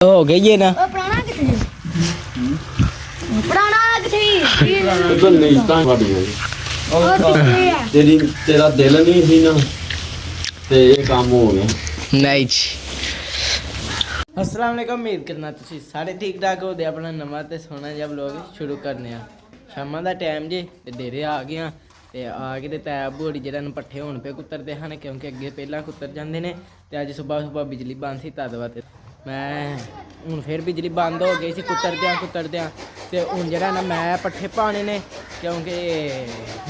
हो गई है ना। ਪੁਰਾਣਾ ਕਿੱਥੇ ਪੁਰਾਣਾ ਕਿੱਥੇ ਉਧਰ ਨਹੀਂ ਤਾਂ ਵਾੜੀ ਹੈ ਹੋਰ ਕਿੱਥੇ ਆ ਤੇਰਾ ਦਿਲ ਨਹੀਂ ਸੀ ਨਾ ਤੇ ਇਹ ਕੰਮ ਹੋ ਗਿਆ। नहीं जी। अस्सलाम वालेकुम, उम्मीद करना तुसी सारे ठीक ठाक हो। अपना नवा ते सोना जिहा व्लॉग शुरू करने आ। शामां दा टाइम जे ते डेरे आ गए ते आ के ते तैब होड़ी जेह्ड़ा न पट्ठे होण पे कुत्तरदे हन क्योंकि अगे पहला कुत्तर जांदे ने ते अज सुबह बिजली बंद सी तद वास्ते मैं हुण फिर बिजली बंद हो गई सी कुत्तरदे ते हुण जेह्ड़ा ना मैं पट्ठे पाने ने क्योंकि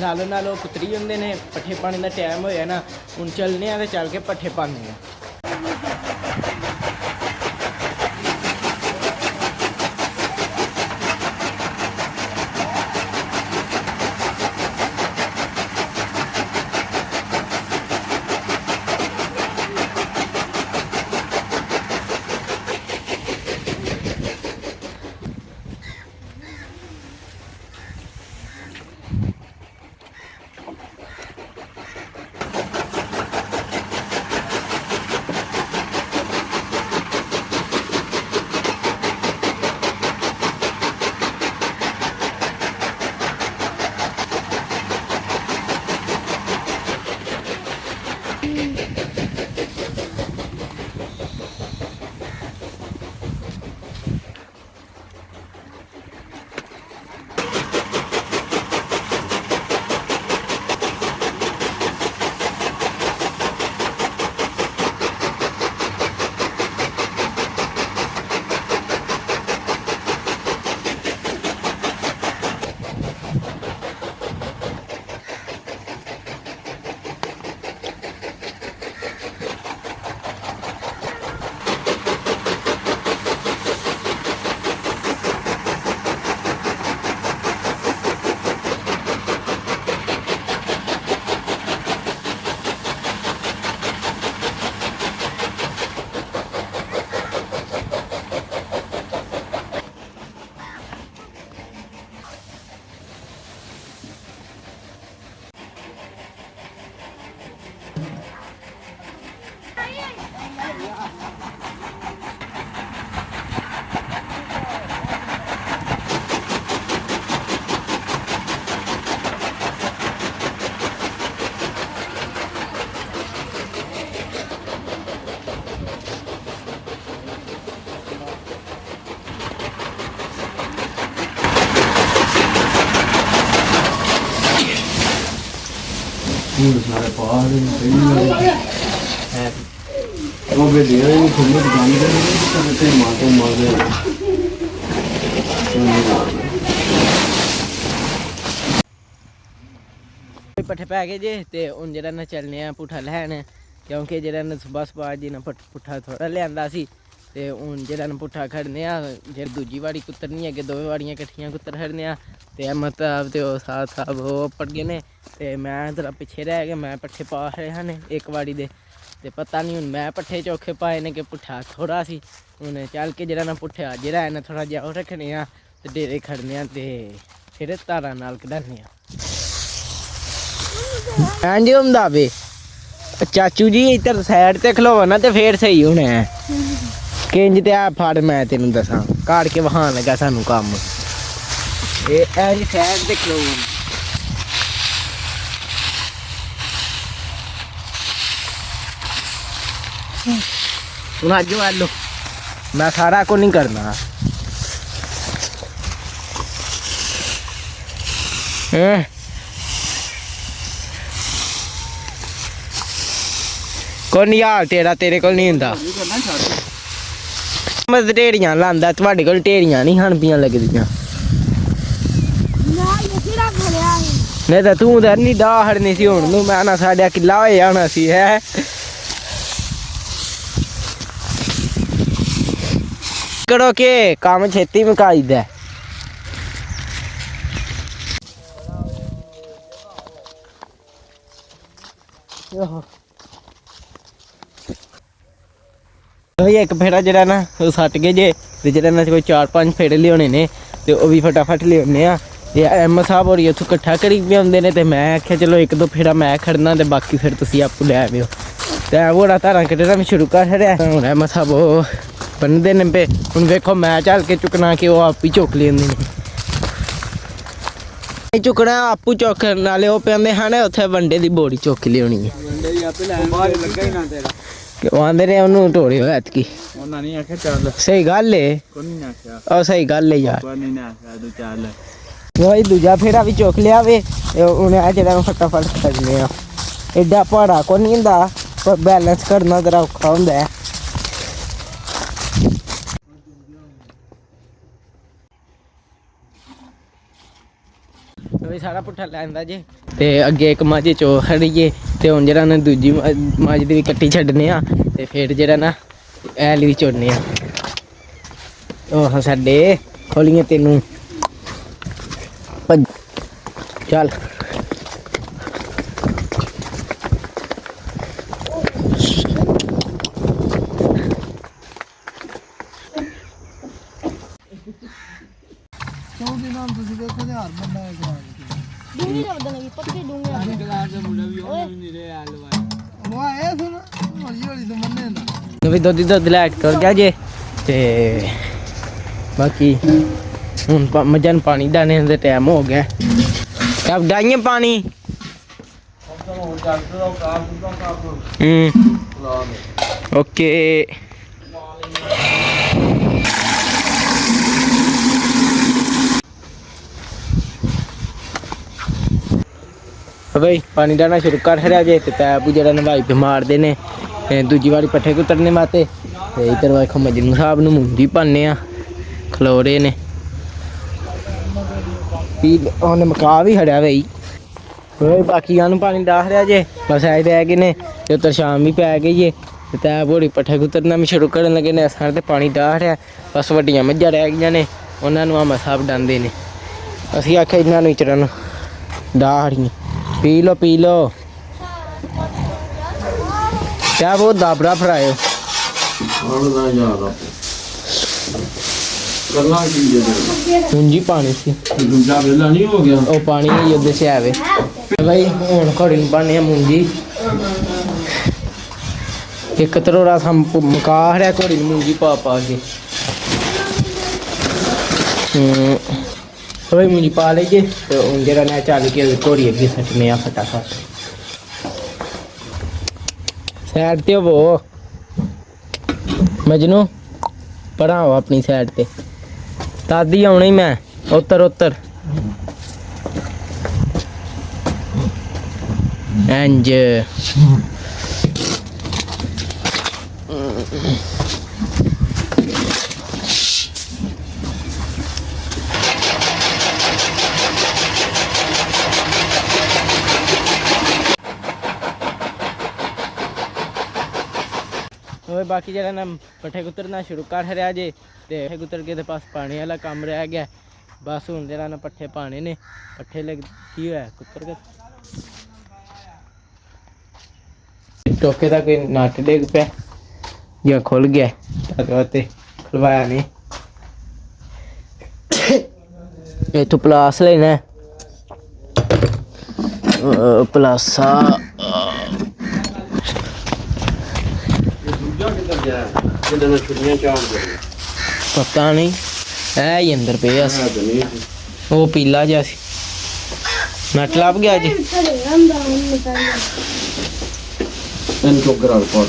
नालों कुतरी होंदे ने पट्ठे पाने दा टाइम होया ना। हुण चलने आ ते चल के पट्ठे पाने आ। सारे पहाड़ वो भी दे रहे हैं खुद दुकान करते मातो मारे पट्ठे पै गए जे ते हुण जेह्ड़ा ना चलने आ पुट्ठा लैन क्योंकि जेह्ड़ा ना सुबह जी ना पुट्ठा थोड़ा लिआंदा सी ते हुण जेह्ड़ा ना पुट्ठा खड़ने आ। जेह्ड़ी दूजी वाड़ी कुत्तर नहीं अगे दो वाड़ियां कट्ठियां कुत्तर खड़ने आ ते मतलब ते साहब ओह् पड़ गए ने ते मैं थोड़ा पिच्छे रह गया। मैं पट्ठे पा रहे हैं एक वाड़ी दे ते पता नहीं हुण मैं पट्ठे चौखे पाए ने कि पुट्ठा थोड़ा सी। हुण चल के जेह्ड़ा ना पुट्ठा जेह्ड़ा है ना थोड़ा जिहा ओह् रक्खने आ ते डेरे खड़ने आ ते फिर धारा नाल कढाने आ। हाँ जी होंदा वे चाचू जी इधर साइड ते खलोवा ना ते फिर सही होना है। किंज ते आ फड़ मैं तेनू दसां काड़ के वहान लगा सानू कम्म ए जी साइड ते खलोवा हूँ अज लो मैं सारा को नहीं करना। कोई यार तेरा तेरे को नहीं होंदा मत ढेड़ियां लांदा तुहाडे कोल ढेड़ियां नहीं खान पियां लगदियां नहीं तो तू तो नहीं डाह हड़नी सी हुण नूं मैं ना साढ़ा किला हो जाना सी है। करो के काम छेती मुकाई दे एक फेरा जरा ना सट गए जे जरा ना कोई 4-5 फेरे लियाने ने ते ओह भी फटाफट लियाने आ। ते एम साहब होर उत्थों कट्ठा करी भी आंदे ने ते मैं आख्या चलो एक दो फेरा मैं खड़ना ते बाकी फिर तुसीं आपूं लै आवेओ। ते घोड़ा धारां कड्ढना भी शुरू कर छड़ेआ। हुण एम साहब ਬੰਨਦੇ ਨੇ ਪਏ। ਹੁਣ ਵੇਖੋ ਮੈਂ ਚੱਲ ਕੇ ਚੁੱਕਣਾ ਕਿ ਉਹ ਆਪ ਹੀ ਚੁੱਕ ਲੈਂਦੇ ਨੇ। ਨਹੀਂ ਚੁੱਕਣਾ ਆਪੂ ਚੁੱਕ, ਨਾਲੇ ਉਹ ਪੈਂਦੇ ਹਨ ਉੱਥੇ ਵੰਡੇ ਦੀ ਬੋਰੀ ਚੁੱਕ ਲਿਆਉਣੀ ਹੈ। ਵੰਡੇ ਹੀ ਆਪੇ ਲੈਣ ਲੱਗਾ ਹੀ ਨਾ ਤੇਰਾ। ਉਹ ਆਂਦੇ ਨੇ ਉਹਨੂੰ ਢੋੜੇ ਹੋਇਆ ਐਤਕੀ। ਉਹਨਾਂ ਨਹੀਂ ਆਖਿਆ ਚੱਲ, ਸਹੀ ਗੱਲ ਏ, ਕੋਈ ਨਹੀਂ ਆਖਿਆ, ਉਹ ਸਹੀ ਗੱਲ ਏ ਯਾਰ। ਕੋਈ ਨਹੀਂ ਆਖਿਆ ਤੂੰ ਚੱਲ। ਉਹ ਦੂਜਾ ਫੇਰਾ ਵੀ ਚੁੱਕ ਲਿਆ ਵੇ, ਉਹਨੇ ਆ ਜਿਹੜਾ ਫਟਾਫਟ ਕੱਢਨੇ ਆ। ਐਡਾ ਭਾੜਾ ਕੋ ਨਹੀਂ ਹੁੰਦਾ, ਪਰ ਬੈਲੈਂਸ ਕਰਨਾ ਜ਼ਰਾ ਔਖਾ ਹੁੰਦਾ ਹੈ। ਵੀ ਸਾਰਾ ਪੁੱਠਾ ਲੈਂਦਾ ਜੇ ਤੇ ਅੱਗੇ ਇੱਕ ਮੱਝ ਚੋ ਖੜੀਏ ਤੇ ਹੁਣ ਜਿਹੜਾ ਨਾ ਦੂਜੀ ਮੱਝ ਦੀ ਵੀ ਕੱਟੀ ਛੱਡਨੇ ਆ ਤੇ ਫਿਰ ਜਿਹੜਾ ਨਾ ਐਲ ਵੀ ਚੋੜਨੇ ਆ। ਉਹ ਸਾਡੇ ਖੋਲੀਆਂ ਤੈਨੂੰ ਚੱਲ। ਡੂੰਗੀ ਰੋਦਣ ਲੱਗੀ ਪੱਕੀ ਡੂੰਗੀ ਆ ਵੀ ਦੁੱਧ ਲੈ ਕੇ ਤੁਰ ਗਿਆ ਜੇ ਤੇ ਬਾਕੀ ਹੁਣ ਮੱਝਾਂ ਨੂੰ ਪਾਣੀ ਦਾਣੇ ਦਾ ਟਾਈਮ ਹੋ ਗਿਆ। ਕਬ ਡਾਈਏ ਪਾਣੀ। ਓਕੇ ਬਈ ਪਾਣੀ ਦਾਣਾ ਸ਼ੁਰੂ ਕਰ ਰਿਹਾ ਜੇ ਤੇ ਪੈਪ ਜਿਹੜਾ ਨਵਾਈ ਪੇ ਮਾਰਦੇ ਨੇ ਦੂਜੀ ਵਾਰੀ ਪੱਠੇ ਕੁਤਰਨੇ ਵਾਸਤੇ। ਤੇ ਇੱਧਰ ਵੇਖੋ ਮਜਨੂੰ ਸਾਹਿਬ ਨੂੰ ਮੁੰਡੀ ਪਾਉਂਦੇ ਆ, ਖਲੋਰੇ ਨੇ ਪੀ ਉਹਨੇ ਮਕਾ ਵੀ ਖੜਿਆ ਬਈ। ਬਾਕੀਆਂ ਨੂੰ ਪਾਣੀ ਡਾਹ ਰਿਹਾ ਜੇ, ਬਸ ਆਏ ਰਹਿ ਗਏ ਨੇ ਤੇ ਉੱਤਰ ਸ਼ਾਮ ਵੀ ਪੈ ਗਈ ਏ ਤੇ ਤੈ ਬੋੜੀ ਪੱਠੇ ਕੁਤਰਨਾ ਵੀ ਸ਼ੁਰੂ ਕਰਨ ਲੱਗੇ ਨੇ। ਅਸਾਂ ਤੇ ਪਾਣੀ ਡਾਹ ਰਿਹਾ, ਬਸ ਵੱਡੀਆਂ ਮੱਝਾਂ ਰਹਿ ਗਈਆਂ ਨੇ, ਉਹਨਾਂ ਨੂੰ ਆਮਾ ਸਾਹਿਬ ਡਾਂਦੇ ਨੇ। ਅਸੀਂ ਆਖਿਆ ਇਹਨਾਂ ਨੂੰ ਚਰਨ ਡਾਹ ਰਹੀ ਪੀ ਲੋ ਕਿਆ ਬਹੁਤ ਦਾਬੜਾ ਫਰਾਇਓ ਪੂੰਜੀ ਪਾਣੀ ਸੀ ਦੂਜਾ ਵੇਲਾ ਨਹੀਂ ਹੋ ਗਿਆ। ਉਹ ਪਾਣੀ ਹੀ ਉਹਦੇ ਸੇ ਆਵੇ ਭਾਈ। ਹੁਣ ਘੋੜੀ ਨੂੰ ਪਾਣੀ ਆ ਮੂੰਜੀ ਇੱਕ ਤਰੋੜਾ ਸਮ ਮਕਾ ਰਿਹਾ ਘੋੜੀ ਨੂੰ ਮੂੰਜੀ ਪਾ ਕੇ। ਹੋਈ ਮੂੰਜੀ ਪਾ ਲਈਏ ਤੇ ਹੁਣ ਜਿਹੜਾ ਨਾ ਚੱਲ ਕੇ ਘੋੜੀ ਅੱਗੇ ਸੱਟਨੇ ਆ ਫਟਾਫਟ। ਸਾਈਡ ਤੇ ਹੋਵੋ ਮਜਨੂੰ, ਪਰਾਂ ਹੋ ਆਪਣੀ ਸਾਈਡ ਤੇ। ਤਾਦੀ ਆਉਣਾ ਹੀ ਮੈਂ ਉੱਤਰ ਇੰਜ ਬਾਕੀ ਜਿਹੜਾ ਨਾ ਪੱਠੇ ਕੁਤਰਨਾ ਸ਼ੁਰੂ ਕਰ ਰਿਹਾ ਜੇ ਤੇ ਪੱਠੇ ਕੁਤਰ ਕੇ ਤੇ ਪਾਸ ਪਾਣੀ ਵਾਲਾ ਕੰਮ ਰਹਿ ਗਿਆ। ਬਸ ਹੁਣ ਜਿਹੜਾ ਨਾ ਪੱਠੇ ਪਾਣੇ ਨੇ। ਪੱਠੇ ਲੱਗ ਕੀ ਹੋਇਆ ਕੁਤਰ ਕੇ ਟੋਕੇ ਦਾ ਕੋਈ ਨੱਟ ਡਿੱਗ ਪਿਆ ਜਾਂ ਖੁੱਲ ਗਿਆ ਤੇ ਖੁਲਵਾਇਆ ਨਹੀਂ। ਇੱਥੋਂ ਪਲਾਸ ਲੈਣਾ ਪਲਾਸਾ ਪਤਾ ਨਹੀਂ ਹੈ ਹੀ ਅੰਦਰ ਪਿਆ ਸੀ। ਉਹ ਪੀਲਾ ਜਿਹਾ ਸੀ, ਨੱਟ ਲੱਭ ਗਿਆ ਜੀ। ਇਹਨੂੰ ਚੁੱਕ ਕਰਾ ਪਾ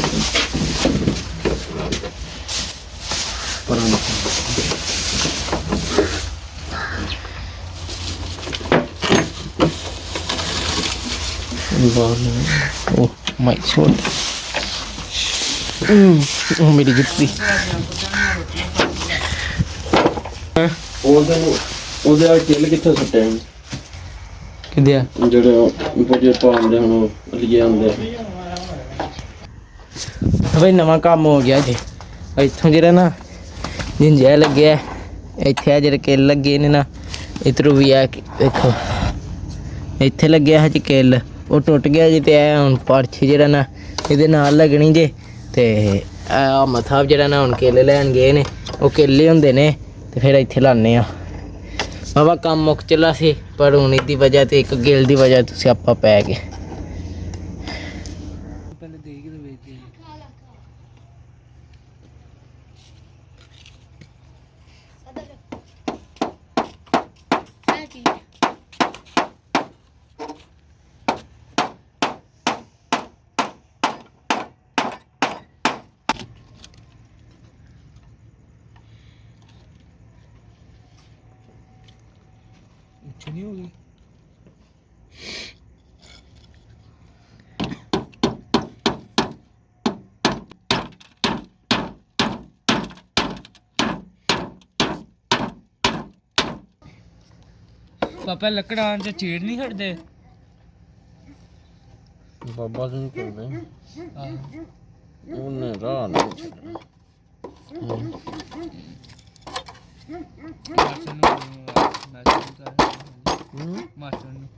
Oh my God. ਮੇਰੀ ਜੁੱਤੀ ਉਹਦੇ ਆ ਤੇਲ ਕਿੱਥੇ ਸੁੱਟਿਆ ਕਿੱਦੇ ਆ ਜਿਹੜੇ ਪੁੱਜੇ ਪਾਉਂਦੇ ਹੁਣ ਲਿਆ ਹੁੰਦੇ ਬਈ। ਨਵਾਂ ਕੰਮ ਹੋ ਗਿਆ ਜੀ। ਇੱਥੋਂ ਜਿਹੜਾ ਨਾ ਜਿੰਜਾ ਲੱਗਿਆ, ਇੱਥੇ ਆ ਜਿਹੜੇ ਕਿੱਲ ਲੱਗੇ ਨੇ ਨਾ, ਇੱਧਰੋਂ ਵੀ ਆ ਦੇਖੋ ਇੱਥੇ ਲੱਗਿਆ ਹਜੇ ਕਿੱਲ, ਉਹ ਟੁੱਟ ਗਿਆ ਜੀ। ਤੇ ਇਹ ਹੁਣ ਪਰਛੀ ਜਿਹੜਾ ਨਾ ਇਹਦੇ ਨਾਲ ਲੱਗਣੀ ਜੇ। ਤੇ ਆ ਮਥਾਬ ਜਿਹੜਾ ਨਾ ਹੁਣ ਕਿੱਲ ਲੈਣ ਗਏ ਨੇ, ਉਹ ਕਿੱਲੇ ਹੁੰਦੇ ਨੇ ਤੇ ਫਿਰ ਇੱਥੇ ਲਾਉਂਦੇ ਆ। ਬਾਬਾ ਕੰਮ ਮੁੱਕ ਚੱਲਾ ਸੀ, ਪਰ ਹੁਣ ਇਹਦੀ ਵਜ੍ਹਾ ਤੇ ਇੱਕ ਗਿੱਲ ਦੀ ਵਜ੍ਹਾ ਤੋਂ ਸਿਆਪਾ ਪੈ ਗਿਆ। ਕੁਛ ਨਹੀਂ ਹੋ ਗਈ ਪਾਪਾ ਲੱਕੜਾਂ ਚ ਛੇੜ ਨਹੀਂ ਛੱਡਦੇ ਬਾਬਾ ਜੀ ਨੂੰ ਕਹਿੰਦੇ ਆਹੋ ਉਹਨੇ ਰਾਹ ਨਹੀਂ ਛੱਡਣਾ ਮਾਸਟਰ ਨੂੰ ਮਾਸਟਰ ਨੂੰ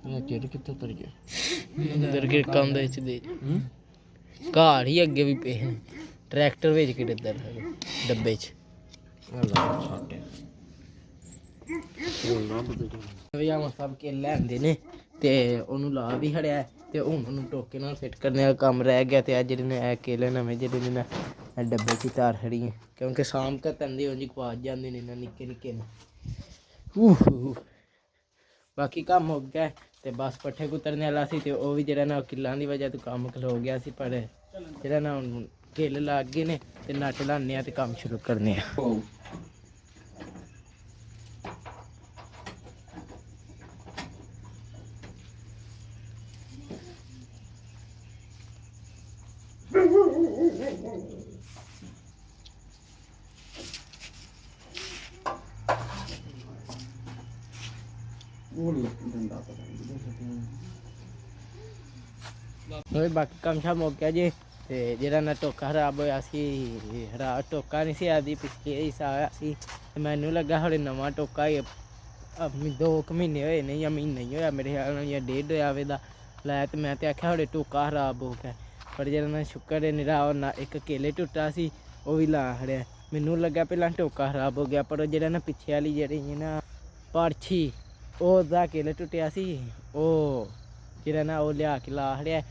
ਇਹ ਕਿਹੜੇ ਕਿੱਥੇ ਤਰ ਗਿਆ ਅੰਦਰ ਕੇ ਕੰਮ ਦੇ ਵਿੱਚ ਦੇ ਘਾੜ ਹੀ ਅੱਗੇ ਵੀ ਪਏ ਨੇ ਟਰੈਕਟਰ ਵਿੱਚ ਕਿਹੜੇ ਦਰ ਡੱਬੇ 'ਚ ਇਹ ਲਾ ਛੱਡੇ ਉਹ ਲੱਭ ਦੇ ਵਿਆਹ ਸਭ ਕੇ ਲੈਂਦੇ ਨੇ ਤੇ ਉਹਨੂੰ ਲਾ ਵੀ ਖੜਿਆ ਤੇ ਹੁਣ ਉਹਨੂੰ ਟੋਕੇ ਨਾਲ ਫਿੱਟ ਕਰਨ ਦਾ ਕੰਮ ਰਹਿ ਗਿਆ ਤੇ ਆ ਜਿਹੜੇ ਨੇ ਇਹ ਕੇਲੇ ਨਵੇਂ ਜਿਹੜੇ ਨੇ ਇਹ ਡੱਬੇ 'ਚ ਹੀ ਤਾਰ ਖੜੀ ਹੈ ਕਿਉਂਕਿ ਸ਼ਾਮ ਕ ਤੰਦੇ ਉਂਝ ਗਵਾਚ ਜਾਂਦੇ ਨੇ ਨਾ ਨਿੱਕੇ ਨਿੱਕੇ ਨੇ ਬਾਕੀ ਕੰਮ ਹੋ ਗਿਆ ਤੇ ਬਸ ਪੱਠੇ ਕੁਤਰਨੇ ਵਾਲਾ ਸੀ ਤੇ ਉਹ ਵੀ ਜਿਹੜਾ ਨਾ ਕਿੱਲਾਂ ਦੀ ਵਜ੍ਹਾ ਤੋਂ ਕੰਮ ਖਲੋ ਗਿਆ ਸੀ ਪਰ ਜਿਹੜਾ ਨਾ ਹੁਣ ਕਿੱਲ ਲੱਗ ਗਏ ਨੇ ਤੇ ਨੱਟ ਲਾਉਂਦੇ ਆ ਤੇ ਕੰਮ ਸ਼ੁਰੂ ਕਰਨੇ ਆ ਉਹ ਡੰਡਾ ਪਤਾ ਹੋਏ ਬਾਕੀ ਕੰਮ ਸ਼ਾਮ ਹੋ ਗਿਆ ਜੀ ਤੇ ਜਿਹੜਾ ਨਾ ਟੋਕਾ ਖਰਾਬ ਹੋਇਆ ਸੀ ਹਰਾ ਟੋਕਾ ਨਹੀਂ ਸੀ ਆਦੀ ਪਿੱਛੇ ਹਿੱਸਾ ਹੋਇਆ ਸੀ ਤੇ ਮੈਨੂੰ ਲੱਗਾ ਹਲੇ ਨਵਾਂ ਟੋਕਾ ਹੀ 2 ਮਹੀਨੇ ਹੋਏ ਨੇ ਜਾਂ ਮਹੀਨਾ ਹੀ ਹੋਇਆ ਮੇਰੇ ਖਿਆਲ ਨਾਲ ਜਾਂ 1.5 ਹੋਇਆ ਵੇਦਾ ਲਾਇਆ ਤੇ ਮੈਂ ਤੇ ਆਖਿਆ ਹਲੇ ਟੋਕਾ ਖਰਾਬ ਹੋ ਗਿਆ ਪਰ ਜਿਹੜਾ ਨਾ ਸ਼ੁਕਰ ਹੈ ਨਿਰਾ ਨਾ ਇੱਕ ਕੇਲੇ ਟੁੱਟਾ ਸੀ ਉਹ ਵੀ ਲਾ ਖੜਿਆ ਮੈਨੂੰ ਲੱਗਾ ਪਹਿਲਾਂ ਟੋਕਾ ਖਰਾਬ ਹੋ ਗਿਆ ਪਰ ਉਹ ਜਿਹੜਾ ਨਾ ਪਿੱਛੇ ਵਾਲੀ ਜਿਹੜੀ ਨਾ ਪਾਰਛੀ ਉਹਦਾ ਕੇਲੇ ਟੁੱਟਿਆ ਸੀ ਉਹ ਜਿਹੜਾ ਨਾ ਉਹ ਲਿਆ ਕੇ ਲਾ ਖੜਿਆ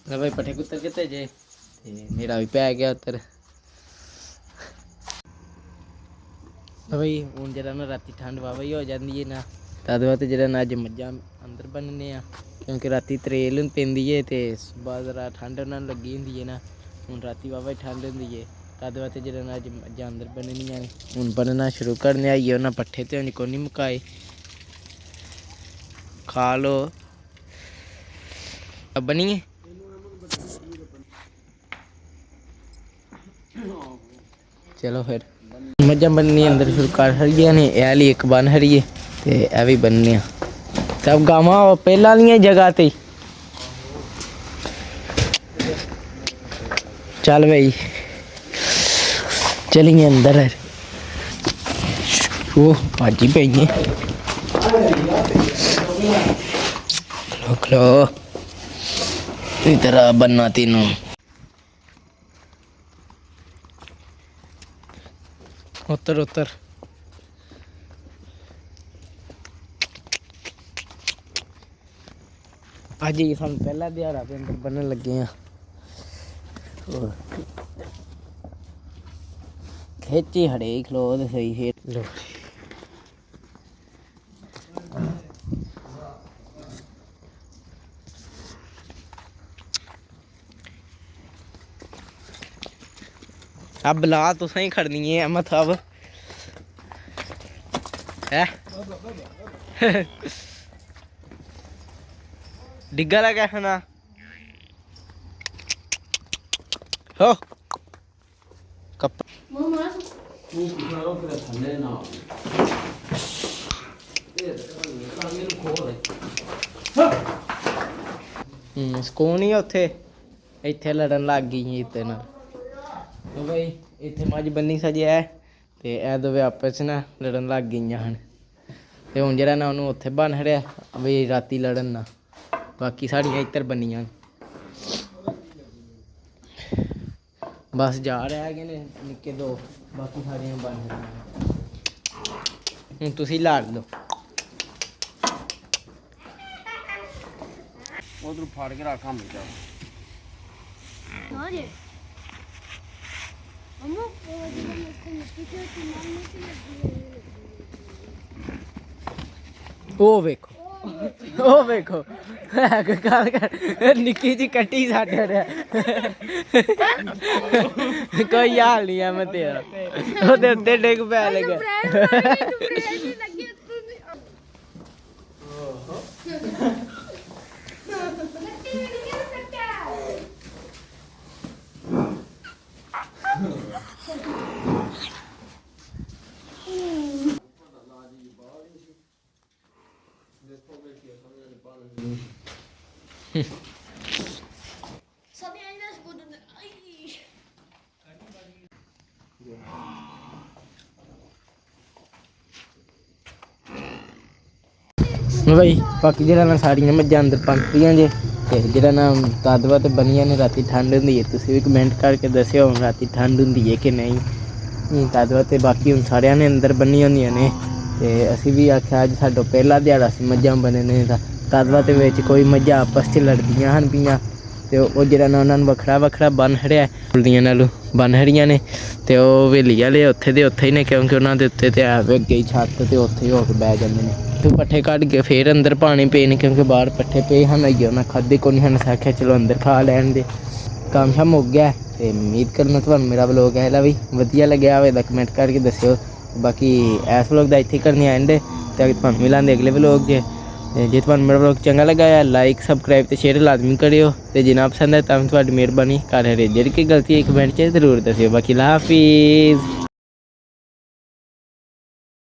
ਭਾਈ ਪੱਠੇ ਕੁੱਤਰ ਕਿਤੇ ਜੇ ਤੇ ਮੇਰਾ ਵੀ ਪੈ ਗਿਆ ਉੱਤਰ ਭਾਈ ਹੁਣ ਜਿਹੜਾ ਨਾ ਰਾਤੀ ਠੰਡ ਵਾਵਾ ਹੀ ਹੋ ਜਾਂਦੀ ਹੈ ਨਾ ਤਦ ਬਾਅਦ ਜਿਹੜਾ ਨਾ ਅੱਜ ਮੱਝਾਂ ਅੰਦਰ ਬੰਨ੍ਹਨੇ ਆ ਕਿਉਂਕਿ ਰਾਤੀ ਤਰੇਲ ਪੈਂਦੀ ਹੈ ਤੇ ਸੁਬਾਹ ਜ਼ਰਾ ਠੰਡ ਉਹਨਾਂ ਨੂੰ ਲੱਗੀ ਹੁੰਦੀ ਹੈ ਨਾ ਹੁਣ ਰਾਤੀ ਵਾਵਾ ਠੰਡ ਹੁੰਦੀ ਹੈ ਤਦ ਬਾਅਦ ਜਿਹੜਾ ਨਾ ਅੱਜ ਮੱਝਾਂ ਅੰਦਰ ਬੰਨ੍ਹਣੀਆਂ ਨੇ ਹੁਣ ਬੰਨ੍ਹਣਾ ਸ਼ੁਰੂ ਕਰਨੇ ਆਈਏ ਉਹਨਾਂ ਪੱਠੇ ਤੇ ਹੁਣ ਕੋਈ ਨਹੀਂ ਮੁਕਾਏ ਖਾ ਲੋ अब बनी है चलो फिर मजा बननी अंदर शुरू कर हरिया ने ए वाली एक बन हरिए ते ए भी बनने सब गावां पहला वाली जगह ते चल भाई चलिए अंदर वो भाजी पई है खलो खलो इधर बनना तीनों उतर उतर अज ही सानू पहला दिहाड़ा पे अंदर बनन लगे हैं खिची हड़े खलो तो सही है लो अब ला तुसें ही खड़नी है अहमद साहब है डिग्गा लगा है ना हो कप मम्मा ਉਹ ਕਿਹੜਾ ਫਿਰ ਥੱਲੇ ਨਾ ਇਹ ਕਾਂਗੇ ਨੂੰ ਖੋਲ ਸਕੂਨ ਹੀ ਉੱਥੇ ਇੱਥੇ ਲੜਨ ਲੱਗ ਗਈ ਇੱਥੇ ਨਾਲ तो भाई इतने मज बन्नी सजिया है तो यह दोवे आपस ना लड़न लग गई हैं तो हूँ जरा ना उन्होंने उत्थे बन खड़िया भी राती लड़न ना बाकी साड़ियाँ इधर बनिया बस जा रहे हैं निक्के दो बाकी साड़ियाँ बन खड़िया हूँ तुसी लाड़ दो ਉਧਰ ਫਾੜ ਕੇ ਰੱਖ ਹਮ ਜਾ हाँ जी मम्मा वो जो इसको मिट्टी के इस्तेमाल नहीं की ओ देखो ਕੋਈ ਗੱਲ ਕਰ ਨਿੱਕੀ ਜੀ ਕੱਟੀ ਸਾਡੇ ਨੇ ਕੋਈ ਹਾਲ ਨਹੀਂ ਆ ਮੈਂ ਤੇਰਾ ਉਹਦੇ ਉੱਤੇ ਡਿੱਗ ਪੈ ਲਗਾ Sabi niya na siguro na, ay! भाई बाकी जरा ना साड़ियां मझां अंदर पंपियां जे ते जरा ना तादवा ते बनियां ने राती ठंड हुंदी है तुसीं भी कमेंट करके दस्सिओ हुण राती ठंड हुंदी है कि नहीं तादवा ते बाकी हुण सारियां ने अंदर बनी होंदियां ने ते असीं भी आख्या अज साडा पहला दिहाड़ा सी मझां बने ने तादवा ते विच कोई मझां आपस च लड़दियां हन पियां ते ओह जरा ना उन्हां नूं वखरा वखरा बन छड़िया फुलदियां नालों बन छड़ियां ने ते ओह हवेली वाले उत्थे दे उत्थे ही ने क्योंकि उन्हां दे उत्ते ते है वे गई छत्त ते उत्थे ही हो के बह जांदे ने ते पट्ठे कढ के फिर अंदर पाने पे ने क्योंकि बाहर पट्ठे पे हन आई उन्हें खादे को नहीं हन आख्या चलो अंदर खा लैन दे काम शाम हो गया ते उम्मीद करना तुहानूं मेरा व्लॉग है भी वधिया लग्या होवे तां कमेंट करके दस्सिओ बाकी इस व्लॉग दा इत्थे करने एंड ते तुहानूं मिलांगे अगले व्लॉग च जे तुहानूं मेरा व्लॉग चंगा लगा है लाइक सबसक्राइब ते शेयर लाजमी करियो ते जे ना पसंद है तां तुहाडी मेहरबानी घर जेह्ड़ी कोई गलती है कमेंट च जरूर दस्सिओ बाकी अल्लाह हाफिज़।